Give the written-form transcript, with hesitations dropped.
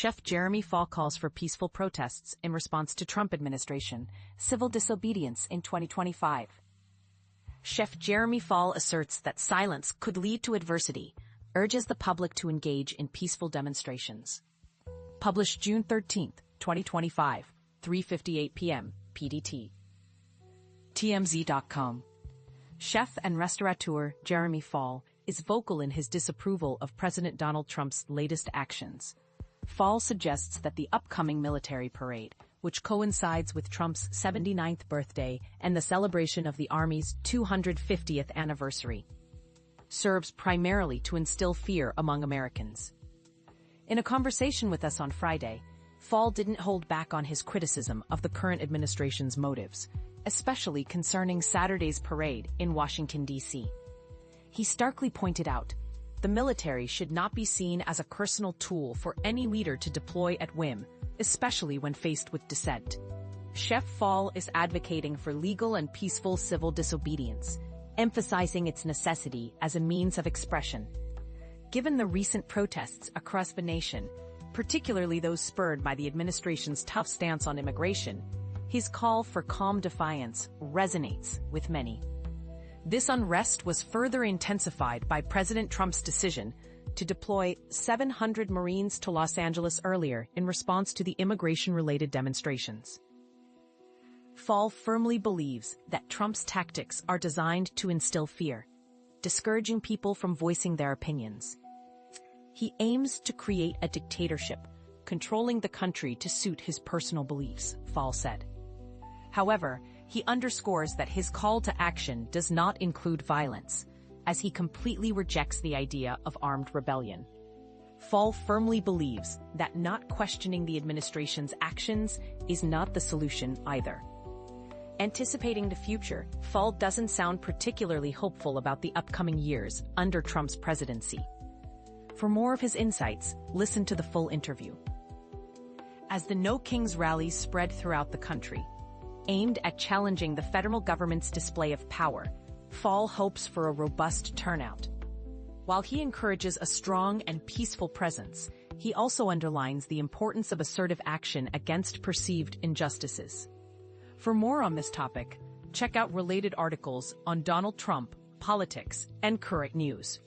Chef Jeremy Fall calls for peaceful protests in response to Trump administration, civil disobedience in 2025. Chef Jeremy Fall asserts that silence could lead to adversity, urges the public to engage in peaceful demonstrations. Published June 13, 2025, 3:58 p.m. PDT. TMZ.com. Chef and restaurateur Jeremy Fall is vocal in his disapproval of President Donald Trump's latest actions. Fall suggests that the upcoming military parade, which coincides with Trump's 79th birthday and the celebration of the Army's 250th anniversary, serves primarily to instill fear among Americans. In a conversation with us on Friday, Fall didn't hold back on his criticism of the current administration's motives, especially concerning Saturday's parade in Washington, D.C. He starkly pointed out, the military should not be seen as a personal tool for any leader to deploy at whim, especially when faced with dissent. Chef Fall is advocating for legal and peaceful civil disobedience, emphasizing its necessity as a means of expression. Given the recent protests across the nation, particularly those spurred by the administration's tough stance on immigration, his call for calm defiance resonates with many. This unrest was further intensified by President Trump's decision to deploy 700 Marines to Los Angeles earlier in response to the immigration-related demonstrations. Fall firmly believes that Trump's tactics are designed to instill fear, discouraging people from voicing their opinions. He aims to create a dictatorship, controlling the country to suit his personal beliefs, Fall said. However, he underscores that his call to action does not include violence, as he completely rejects the idea of armed rebellion. Fall firmly believes that not questioning the administration's actions is not the solution either. Anticipating the future, Fall doesn't sound particularly hopeful about the upcoming years under Trump's presidency. For more of his insights, listen to the full interview. As the No Kings rallies spread throughout the country, aimed at challenging the federal government's display of power, Fall hopes for a robust turnout. While he encourages a strong and peaceful presence, he also underlines the importance of assertive action against perceived injustices. For more on this topic, check out related articles on Donald Trump, politics, and current news.